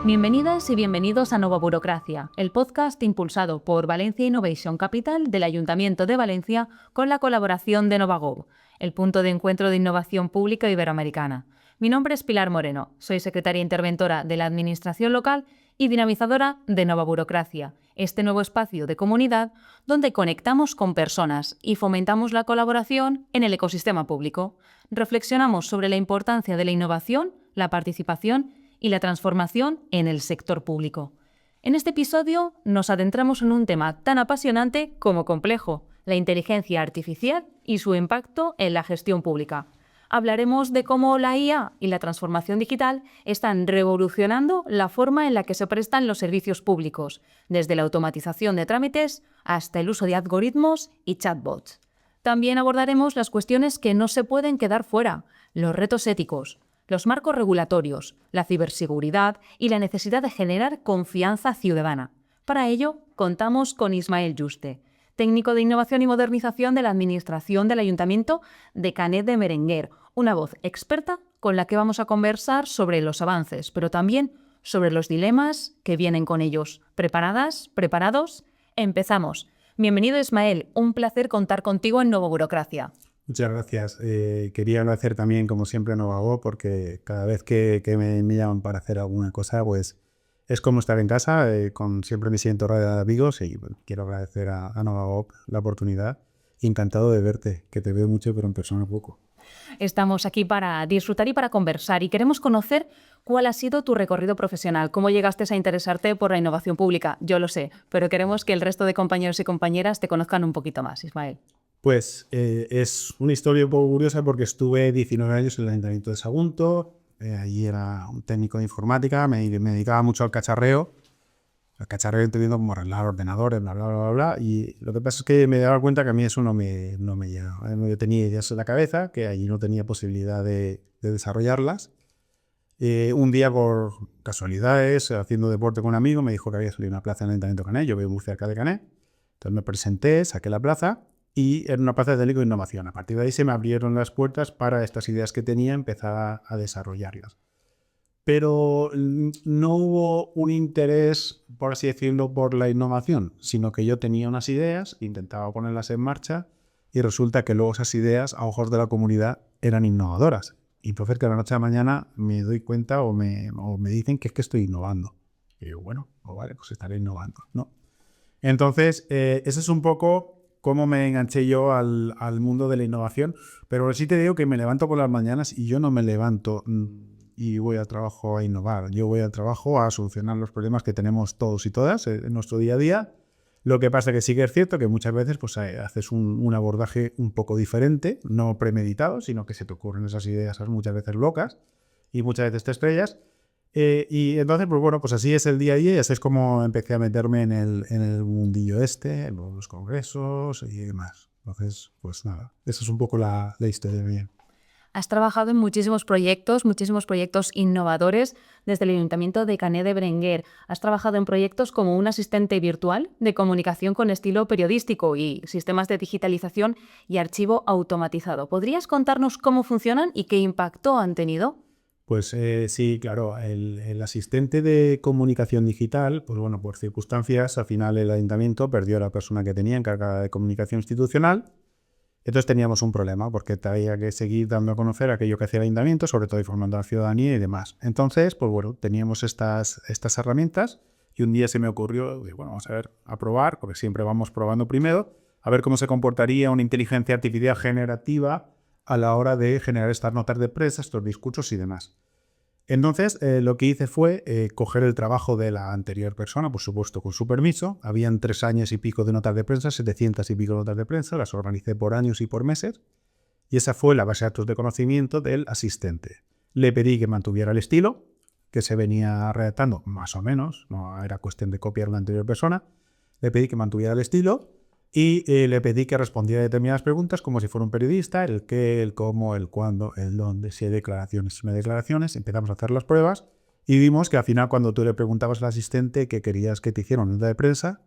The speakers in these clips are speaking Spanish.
Bienvenidas y bienvenidos a Nova Burocracia, el podcast impulsado por Valencia Innovation Capital del Ayuntamiento de Valencia con la colaboración de Novagov, el punto de encuentro de innovación pública iberoamericana. Mi nombre es Pilar Moreno, soy secretaria interventora de la Administración local y dinamizadora de Nova Burocracia, este nuevo espacio de comunidad donde conectamos con personas y fomentamos la colaboración en el ecosistema público. Reflexionamos sobre la importancia de la innovación, la participación y la transformación en el sector público. En este episodio nos adentramos en un tema tan apasionante como complejo, la inteligencia artificial y su impacto en la gestión pública. Hablaremos de cómo la IA y la transformación digital están revolucionando la forma en la que se prestan los servicios públicos, desde la automatización de trámites hasta el uso de algoritmos y chatbots. También abordaremos las cuestiones que no se pueden quedar fuera, los retos éticos, los marcos regulatorios, la ciberseguridad y la necesidad de generar confianza ciudadana. Para ello, contamos con Ismael Yuste, técnico de innovación y modernización de la Administración del Ayuntamiento de Canet de Berenguer, una voz experta con la que vamos a conversar sobre los avances, pero también sobre los dilemas que vienen con ellos. ¿Preparadas? ¿Preparados? ¡Empezamos! Bienvenido, Ismael. Un placer contar contigo en Nova Burocracia. Muchas gracias. Quería agradecer también, como siempre, a Novagov, porque cada vez que me llaman para hacer alguna cosa, pues es como estar en casa. Siempre me siento rodeado de amigos y quiero agradecer a Novagov la oportunidad. Encantado de verte, que te veo mucho, pero en persona poco. Estamos aquí para disfrutar y para conversar y queremos conocer cuál ha sido tu recorrido profesional, cómo llegaste a interesarte por la innovación pública. Yo lo sé, pero queremos que el resto de compañeros y compañeras te conozcan un poquito más, Ismael. Pues es una historia un poco curiosa porque estuve 19 años en el Ayuntamiento de Sagunto. Allí era un técnico de informática, me dedicaba mucho al cacharreo. El cacharreo entendiendo como arreglar ordenadores, bla, bla, bla, bla. Y lo que pasa es que me daba cuenta que a mí eso no me llegaba. Yo tenía ideas en la cabeza, que allí no tenía posibilidad de desarrollarlas. Un día, por casualidades, haciendo deporte con un amigo, me dijo que había salido una plaza en el Ayuntamiento de Canet. Yo vivo muy cerca de Canet. Entonces me presenté, saqué la plaza. Y era una plaza de técnico de innovación. A partir de ahí se me abrieron las puertas para estas ideas que tenía empezar a desarrollarlas. Pero no hubo un interés, por así decirlo, por la innovación, sino que yo tenía unas ideas, intentaba ponerlas en marcha y resulta que luego esas ideas, a ojos de la comunidad, eran innovadoras. Y entonces que de la noche a la mañana me doy cuenta o me dicen que es que estoy innovando. Y yo, bueno, pues vale, pues estaré innovando, ¿no? Entonces, ese es un poco cómo me enganché yo al mundo de la innovación, pero sí te digo que me levanto por las mañanas y yo no me levanto y voy al trabajo a innovar. Yo voy al trabajo a solucionar los problemas que tenemos todos y todas en nuestro día a día. Lo que pasa que sí que es cierto que muchas veces pues, haces un abordaje un poco diferente, no premeditado, sino que se te ocurren esas ideas muchas veces locas y muchas veces te estrellas. Y entonces, pues bueno, pues así es el día a día y así es como empecé a meterme en el mundillo en los congresos y demás. Entonces, pues nada, esa es un poco la historia mía. Has trabajado en muchísimos proyectos innovadores desde el Ayuntamiento de Canet de Berenguer. Has trabajado en proyectos como un asistente virtual de comunicación con estilo periodístico y sistemas de digitalización y archivo automatizado. ¿Podrías contarnos cómo funcionan y qué impacto han tenido? Pues sí, claro, el asistente de comunicación digital, pues bueno, por circunstancias, al final el ayuntamiento perdió a la persona que tenía encargada de comunicación institucional. Entonces teníamos un problema porque había que seguir dando a conocer aquello que hacía el ayuntamiento, sobre todo informando a la ciudadanía y demás. Entonces, pues bueno, teníamos estas herramientas y un día se me ocurrió, bueno, vamos a ver, a probar, porque siempre vamos probando primero, a ver cómo se comportaría una inteligencia artificial generativa a la hora de generar estas notas de prensa, estos discursos y demás. Entonces, lo que hice fue coger el trabajo de la anterior persona, por supuesto, con su permiso. Habían 3 años y pico de notas de prensa, 700 y pico notas de prensa, las organicé por años y por meses, y esa fue la base de datos de conocimiento del asistente. Le pedí que mantuviera el estilo, que se venía redactando más o menos, no era cuestión de copiar la anterior persona. Le pedí que mantuviera el estilo, y le pedí que respondiera a determinadas preguntas como si fuera un periodista, el qué, el cómo, el cuándo, el dónde, si hay declaraciones, si no hay declaraciones. Empezamos a hacer las pruebas y vimos que al final cuando tú le preguntabas al asistente qué querías que te hiciera una nota de prensa,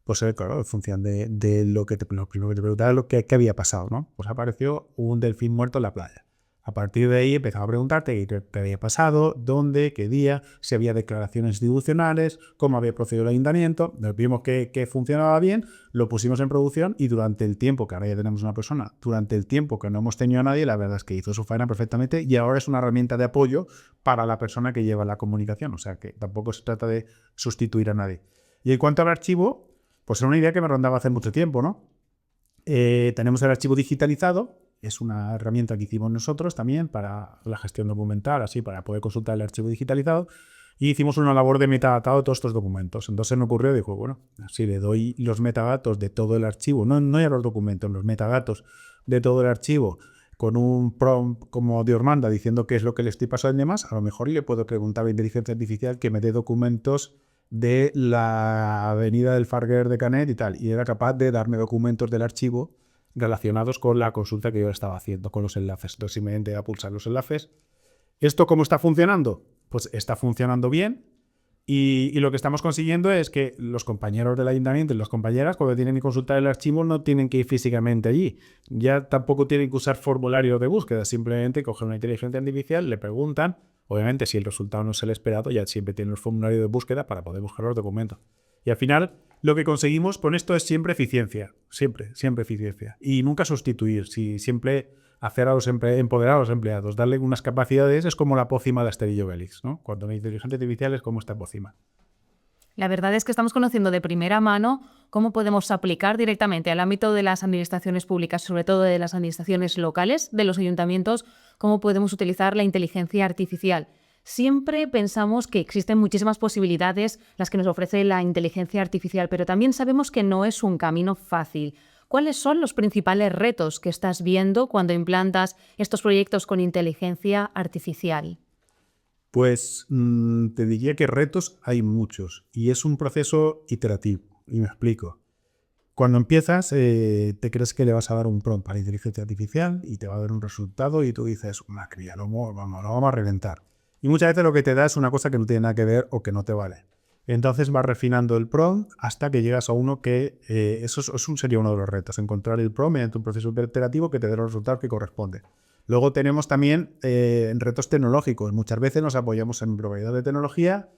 pues claro, en función de lo primero que te preguntaba, qué había pasado, ¿no? Pues apareció un delfín muerto en la playa. A partir de ahí empezaba a preguntarte qué te había pasado, dónde, qué día, si había declaraciones institucionales, cómo había procedido el ayuntamiento. Nos vimos que funcionaba bien, lo pusimos en producción y durante el tiempo, que ahora ya tenemos una persona, durante el tiempo que no hemos tenido a nadie, la verdad es que hizo su faena perfectamente y ahora es una herramienta de apoyo para la persona que lleva la comunicación. O sea que tampoco se trata de sustituir a nadie. Y en cuanto al archivo, pues era una idea que me rondaba hace mucho tiempo, ¿no? Tenemos el archivo digitalizado. Es una herramienta que hicimos nosotros también para la gestión documental, así para poder consultar el archivo digitalizado. Y hicimos una labor de metadato de todos estos documentos. Entonces me ocurrió, dijo, bueno, si le doy los metadatos de todo el archivo, no ya los documentos, los metadatos de todo el archivo, con un prompt como Dios manda, diciendo qué es lo que le estoy pasando y demás, a lo mejor le puedo preguntar a la inteligencia artificial que me dé documentos de la avenida del Farguer de Canet y tal. Y era capaz de darme documentos del archivo relacionados con la consulta que yo estaba haciendo, con los enlaces. Entonces simplemente voy a pulsar los enlaces. ¿Esto cómo está funcionando? Pues está funcionando bien y lo que estamos consiguiendo es que los compañeros del ayuntamiento y las compañeras, cuando tienen que consultar el archivo, no tienen que ir físicamente allí. Ya tampoco tienen que usar formularios de búsqueda, simplemente cogen una inteligencia artificial, le preguntan, obviamente si el resultado no es el esperado, ya siempre tienen el formulario de búsqueda para poder buscar los documentos. Y al final, lo que conseguimos con esto es siempre eficiencia, siempre eficiencia. Y nunca sustituir, siempre hacer a empoderar a los empleados, darle unas capacidades, es como la pócima de Asterix y Obelix, ¿no? Cuando la inteligencia artificial es como esta pócima. La verdad es que estamos conociendo de primera mano cómo podemos aplicar directamente al ámbito de las administraciones públicas, sobre todo de las administraciones locales, de los ayuntamientos, cómo podemos utilizar la inteligencia artificial. Siempre pensamos que existen muchísimas posibilidades las que nos ofrece la inteligencia artificial, pero también sabemos que no es un camino fácil. ¿Cuáles son los principales retos que estás viendo cuando implantas estos proyectos con inteligencia artificial? Pues te diría que retos hay muchos y es un proceso iterativo. Y me explico. Cuando empiezas, te crees que le vas a dar un prompt a la inteligencia artificial y te va a dar un resultado y tú dices, que ya lo vamos a reventar. Y muchas veces lo que te da es una cosa que no tiene nada que ver o que no te vale. Entonces vas refinando el prompt hasta que llegas a uno que, sería uno de los retos, encontrar el prompt mediante un proceso iterativo que te dé los resultados que corresponden. Luego tenemos también retos tecnológicos. Muchas veces nos apoyamos en proveedores de tecnología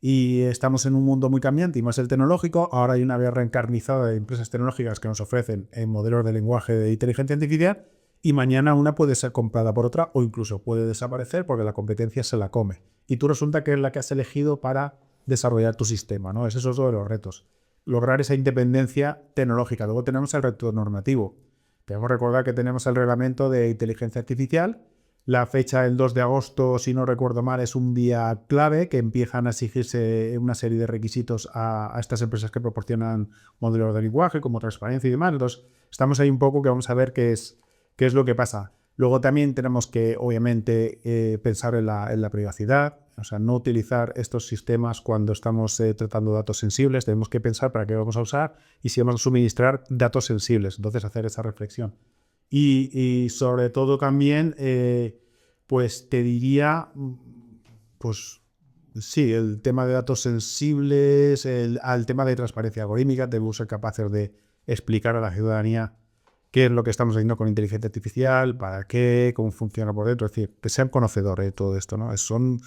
y estamos en un mundo muy cambiante y más el tecnológico. Ahora hay una guerra encarnizada de empresas tecnológicas que nos ofrecen modelos de lenguaje de inteligencia artificial y mañana una puede ser comprada por otra o incluso puede desaparecer porque la competencia se la come. Y tú resulta que es la que has elegido para desarrollar tu sistema, ¿no? Ese es otro de los retos. Lograr esa independencia tecnológica. Luego tenemos el reto normativo. Debemos recordar que tenemos el reglamento de inteligencia artificial. La fecha del 2 de agosto, si no recuerdo mal, es un día clave que empiezan a exigirse una serie de requisitos a estas empresas que proporcionan modelos de lenguaje como transparencia y demás. Entonces, estamos ahí un poco que vamos a ver qué es lo que pasa. Luego también tenemos que, obviamente, pensar en la privacidad. O sea, no utilizar estos sistemas cuando estamos tratando datos sensibles. Tenemos que pensar para qué vamos a usar y si vamos a suministrar datos sensibles. Entonces, hacer esa reflexión. Y sobre todo también, pues te diría, pues sí, el tema de datos sensibles, al tema de transparencia algorítmica, debemos ser capaces de explicar a la ciudadanía qué es lo que estamos haciendo con inteligencia artificial, para qué, cómo funciona por dentro. Es decir, que sean conocedores de todo esto, ¿no? Son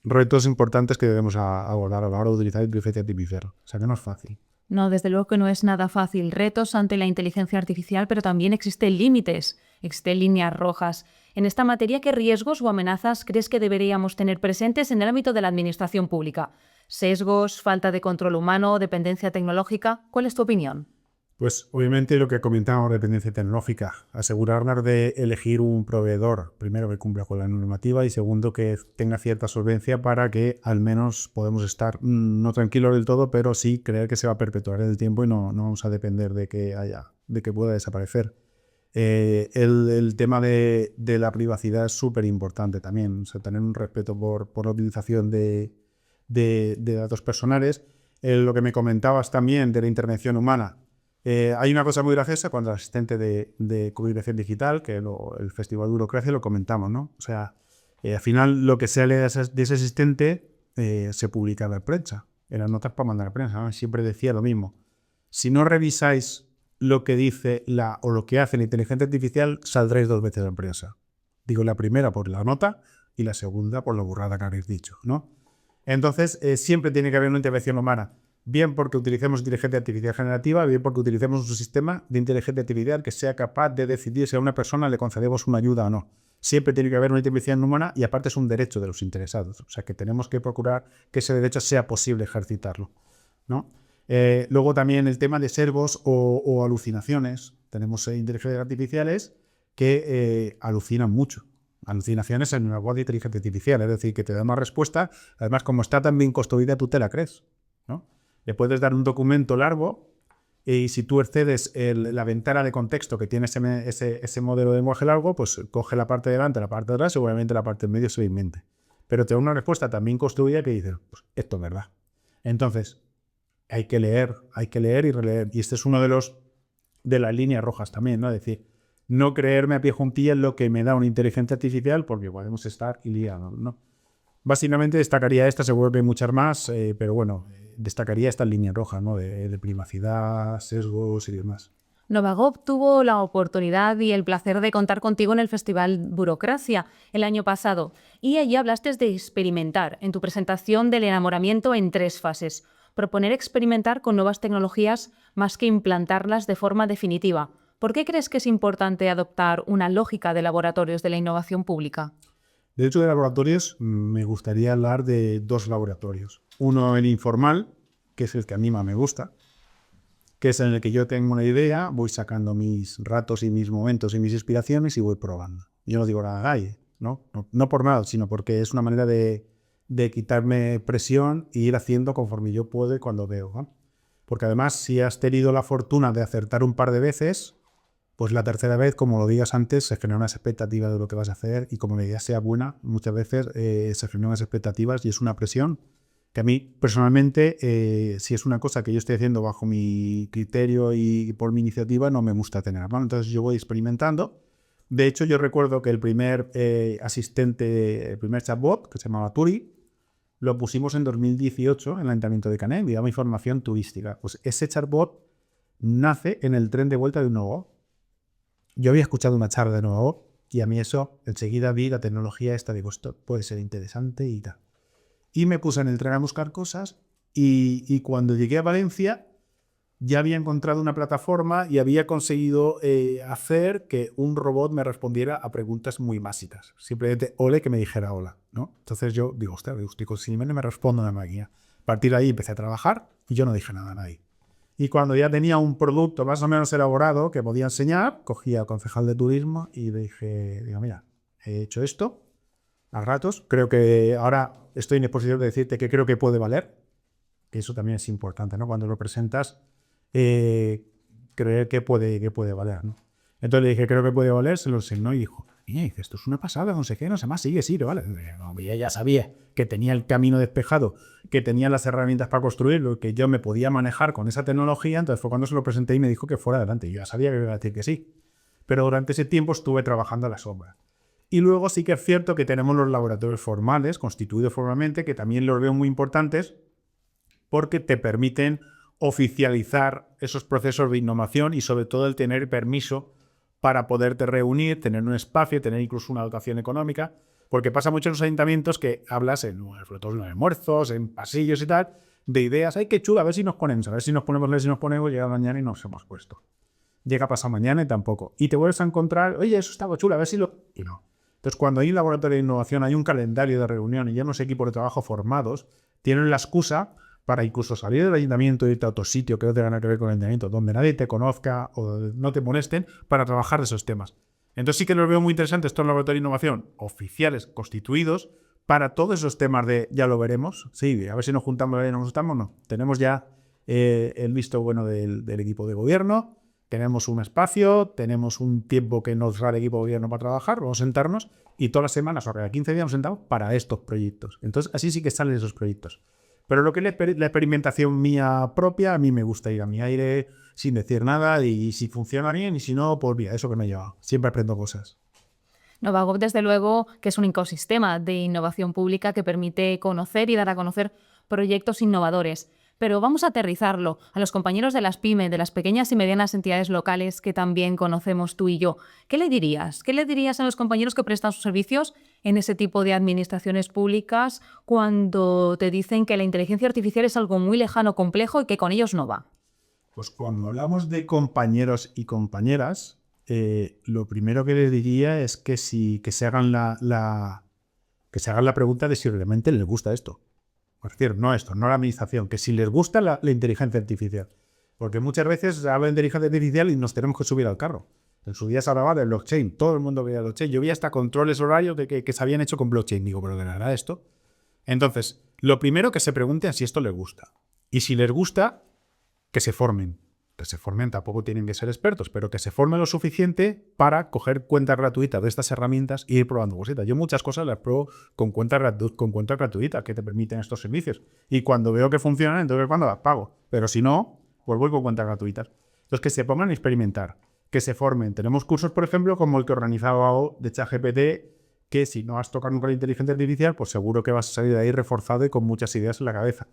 retos importantes que debemos abordar a la hora de utilizar inteligencia artificial. O sea, que no es fácil. No, desde luego que no es nada fácil. Retos ante la inteligencia artificial, pero también existen límites, existen líneas rojas. En esta materia, ¿qué riesgos o amenazas crees que deberíamos tener presentes en el ámbito de la administración pública? ¿Sesgos, falta de control humano, dependencia tecnológica? ¿Cuál es tu opinión? Pues obviamente lo que comentábamos, dependencia tecnológica, asegurarnos de elegir un proveedor, primero que cumpla con la normativa y segundo que tenga cierta solvencia para que al menos podamos estar no tranquilos del todo, pero sí creer que se va a perpetuar en el tiempo y no vamos a depender de que pueda desaparecer. El tema de la privacidad es súper importante también, o sea, tener un respeto por la utilización de datos personales. Lo que me comentabas también de la intervención humana. Hay una cosa muy graciosa cuando el asistente de comunicación digital, que el Festival de Burocracia lo comentamos, ¿no? O sea, al final lo que sale de ese asistente se publica en la prensa, en las notas para mandar a la prensa, ¿no? Siempre decía lo mismo. Si no revisáis lo que dice o lo que hace la inteligencia artificial, saldréis 2 veces en prensa. Digo la primera por la nota y la segunda por la burrada que habéis dicho, ¿no? Entonces, siempre tiene que haber una intervención humana. Bien porque utilicemos inteligencia artificial generativa, bien porque utilicemos un sistema de inteligencia artificial que sea capaz de decidir si a una persona le concedemos una ayuda o no. Siempre tiene que haber una intervención humana y aparte es un derecho de los interesados. O sea que tenemos que procurar que ese derecho sea posible ejercitarlo, ¿no? Luego también el tema de servos o alucinaciones. Tenemos inteligencias artificiales que alucinan mucho. Alucinaciones en una voz de inteligencia artificial, es decir, que te da una respuesta. Además, como está tan bien construida, tú te la crees, ¿no? Le puedes dar un documento largo y si tú excedes la ventana de contexto que tiene ese modelo de lenguaje largo, pues coge la parte de delante, la parte de atrás, seguramente la parte en medio se invente. Pero te da una respuesta tan bien construida que dices, pues esto es verdad. Entonces, hay que leer y releer. Y este es uno de las líneas rojas también, ¿no? Es decir, no creerme a pie juntilla en lo que me da una inteligencia artificial porque podemos estar liados, ¿no? Básicamente destacaría esta, seguro que hay muchas más, pero bueno, destacaría estas líneas rojas, ¿no? De privacidad, sesgos y demás. Novagov tuvo la oportunidad y el placer de contar contigo en el Festival Burocracia el año pasado y allí hablaste de experimentar en tu presentación del enamoramiento en 3 fases. Proponer experimentar con nuevas tecnologías más que implantarlas de forma definitiva. ¿Por qué crees que es importante adoptar una lógica de laboratorios de la innovación pública? De hecho, de laboratorios, me gustaría hablar de 2 laboratorios. Uno, el informal, que es el que a mí más me gusta, que es en el que yo tengo una idea, voy sacando mis ratos y mis momentos y mis inspiraciones y voy probando. Yo no digo nada, no por nada, sino porque es una manera de quitarme presión e ir haciendo conforme yo puedo y cuando veo, ¿no? Porque además, si has tenido la fortuna de acertar un par de veces, pues la tercera vez, como lo digas antes, se genera unas expectativas de lo que vas a hacer y como la idea sea buena, muchas veces se generan unas expectativas y es una presión que a mí personalmente, si es una cosa que yo estoy haciendo bajo mi criterio y por mi iniciativa, no me gusta tener, ¿no? Entonces yo voy experimentando. De hecho, yo recuerdo que el primer asistente, el primer chatbot, que se llamaba Turi, lo pusimos en 2018 en el Ayuntamiento de Canet, digamos información turística. Pues ese chatbot nace en el tren de vuelta de un nuevo. Yo había escuchado una charla de nuevo y a mí eso, enseguida vi la tecnología esta, digo, esto puede ser interesante y tal. Y me puse en el tren a buscar cosas y cuando llegué a Valencia ya había encontrado una plataforma y había conseguido hacer que un robot me respondiera a preguntas muy básicas. Simplemente, ole, que me dijera hola, ¿no? Entonces yo digo, hostia, si me responde una máquina. A partir de ahí empecé a trabajar y yo no dije nada a nadie. Y cuando ya tenía un producto más o menos elaborado que podía enseñar, cogí al concejal de turismo y le dije, digo, mira, he hecho esto a ratos, creo que ahora estoy en disposición de decirte que creo que puede valer, que eso también es importante, ¿no? Cuando lo presentas, creer que puede valer, ¿no? Entonces le dije, creo que puede valer, se lo enseñó y dijo, mira, dice, esto es una pasada, no sé qué, no sé más, sigue, vale. No, ya sabía que tenía el camino despejado, que tenía las herramientas para construirlo, que yo me podía manejar con esa tecnología, entonces fue cuando se lo presenté y me dijo que fuera adelante. Yo ya sabía que iba a decir que sí, pero durante ese tiempo estuve trabajando a la sombra. Y luego sí que es cierto que tenemos los laboratorios formales, constituidos formalmente, que también los veo muy importantes porque te permiten oficializar esos procesos de innovación y sobre todo el tener permiso para poderte reunir, tener un espacio, tener incluso una dotación económica, porque pasa mucho en los ayuntamientos que hablas sobre todo en almuerzos, en pasillos y tal, de ideas, ay, qué chulo, a ver si nos ponemos, llega mañana y nos hemos puesto. Llega pasado mañana y tampoco. Y te vuelves a encontrar, oye, eso estaba chulo, a ver si lo... Y no. Entonces, cuando hay un laboratorio de innovación, hay un calendario de reunión y ya unos equipos de trabajo formados, tienen la excusa para incluso salir del ayuntamiento y irte a otro sitio que no tenga nada que ver con el ayuntamiento, donde nadie te conozca o no te molesten, para trabajar de esos temas. Entonces sí que los veo muy interesantes estos laboratorios de innovación oficiales, constituidos, para todos esos temas de, ya lo veremos, sí, a ver si nos juntamos, no nos juntamos, no. Tenemos ya el visto bueno del equipo de gobierno, tenemos un espacio, tenemos un tiempo que nos da el equipo de gobierno para trabajar, vamos a sentarnos y todas las semanas o cada 15 días nos sentamos para estos proyectos. Entonces así sí que salen esos proyectos. Pero lo que es la experimentación mía propia, a mí me gusta ir a mi aire sin decir nada y si funciona bien y si no, pues mira, eso que me ha llevado. Siempre aprendo cosas. Novagov, desde luego, que es un ecosistema de innovación pública que permite conocer y dar a conocer proyectos innovadores. Pero vamos a aterrizarlo a los compañeros de las pymes, de las pequeñas y medianas entidades locales que también conocemos tú y yo. ¿Qué le dirías? ¿Qué le dirías a los compañeros que prestan sus servicios en ese tipo de administraciones públicas cuando te dicen que la inteligencia artificial es algo muy lejano, complejo y que con ellos no va? Pues cuando hablamos de compañeros y compañeras, lo primero que les diría es que se hagan la pregunta de si realmente les gusta esto. Es decir, no esto, no la administración, que si les gusta la inteligencia artificial. Porque muchas veces se habla de inteligencia artificial y nos tenemos que subir al carro. En su día se hablaba del blockchain, todo el mundo veía blockchain. Yo vi hasta controles horarios de que se habían hecho con blockchain. Digo, ¿pero de verdad esto? Entonces, lo primero que se pregunten si esto les gusta. Y si les gusta, que se formen. Que se formen, tampoco tienen que ser expertos, pero que se formen lo suficiente para coger cuentas gratuitas de estas herramientas e ir probando cositas. Yo muchas cosas las pruebo con cuentas gratuitas que te permiten estos servicios. Y cuando veo que funcionan, entonces cuando las pago. Pero si no, pues voy con cuentas gratuitas. Entonces, que se pongan a experimentar, que se formen. Tenemos cursos, por ejemplo, como el que organizaba de ChatGPT, que si no has tocado nunca la inteligencia artificial, pues seguro que vas a salir de ahí reforzado y con muchas ideas en la cabeza.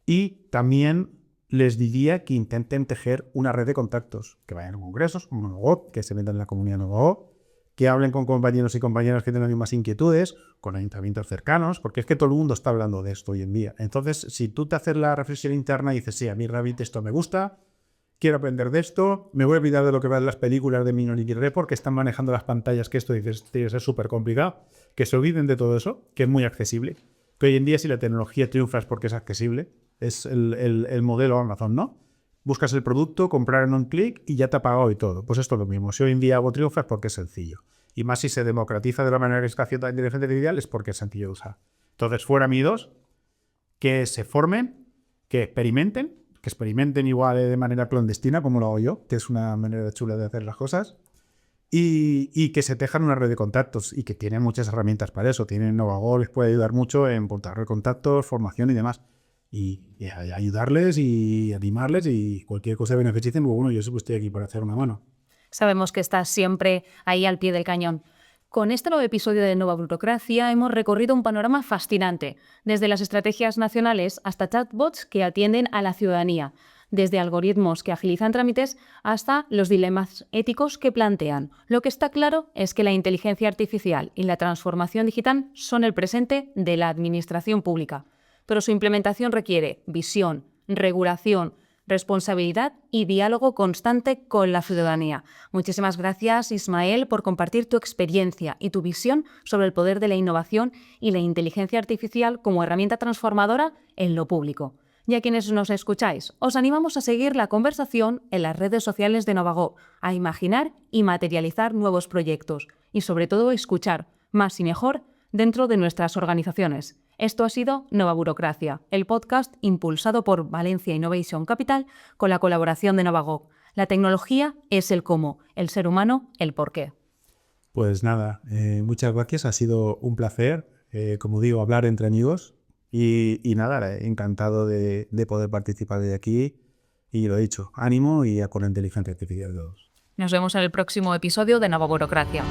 Y también les diría que intenten tejer una red de contactos, que vayan a congresos, como Novagob, que se metan en la comunidad Novagob, que hablen con compañeros y compañeras que tengan las mismas inquietudes, con ayuntamientos cercanos, porque es que todo el mundo está hablando de esto hoy en día. Entonces, si tú te haces la reflexión interna y dices, sí, a mí realmente esto me gusta, quiero aprender de esto, me voy a olvidar de lo que va en las películas de Minority Report, que están manejando las pantallas, que esto dices, tío, es súper complicado, que se olviden de todo eso, que es muy accesible. Que hoy en día, si la tecnología triunfa es porque es accesible. Es el modelo Amazon, ¿no? Buscas el producto, comprar en un clic y ya te ha pagado y todo. Pues esto es lo mismo. Si hoy en día algo triunfa es porque es sencillo. Y más si se democratiza de la manera que está haciendo la inteligencia artificial es porque es sencillo de usar. Entonces, fuera midos, que se formen, que experimenten igual de manera clandestina, como lo hago yo, que es una manera chula de hacer las cosas. Y que se tejan una red de contactos y que tienen muchas herramientas para eso. Tienen Novagob, les puede ayudar mucho en portar red de contactos, formación y demás. Y ayudarles y animarles y cualquier cosa que beneficien, pues bueno, yo siempre estoy aquí para hacer una mano. Sabemos que estás siempre ahí al pie del cañón. Con este nuevo episodio de Nova Burocracia hemos recorrido un panorama fascinante, desde las estrategias nacionales hasta chatbots que atienden a la ciudadanía, desde algoritmos que agilizan trámites hasta los dilemas éticos que plantean. Lo que está claro es que la inteligencia artificial y la transformación digital son el presente de la administración pública, pero su implementación requiere visión, regulación, responsabilidad y diálogo constante con la ciudadanía. Muchísimas gracias, Ismael, por compartir tu experiencia y tu visión sobre el poder de la innovación y la inteligencia artificial como herramienta transformadora en lo público. Y a quienes nos escucháis, os animamos a seguir la conversación en las redes sociales de Novagob, a imaginar y materializar nuevos proyectos y, sobre todo, escuchar, más y mejor, dentro de nuestras organizaciones. Esto ha sido Nova Burocracia, el podcast impulsado por Valencia Innovation Capital con la colaboración de Novagob. La tecnología es el cómo, el ser humano el por qué. Pues nada, muchas gracias, ha sido un placer, como digo, hablar entre amigos y nada, encantado de poder participar de aquí y lo he dicho, ánimo y a con la inteligencia artificial de todos. Nos vemos en el próximo episodio de Nova Burocracia.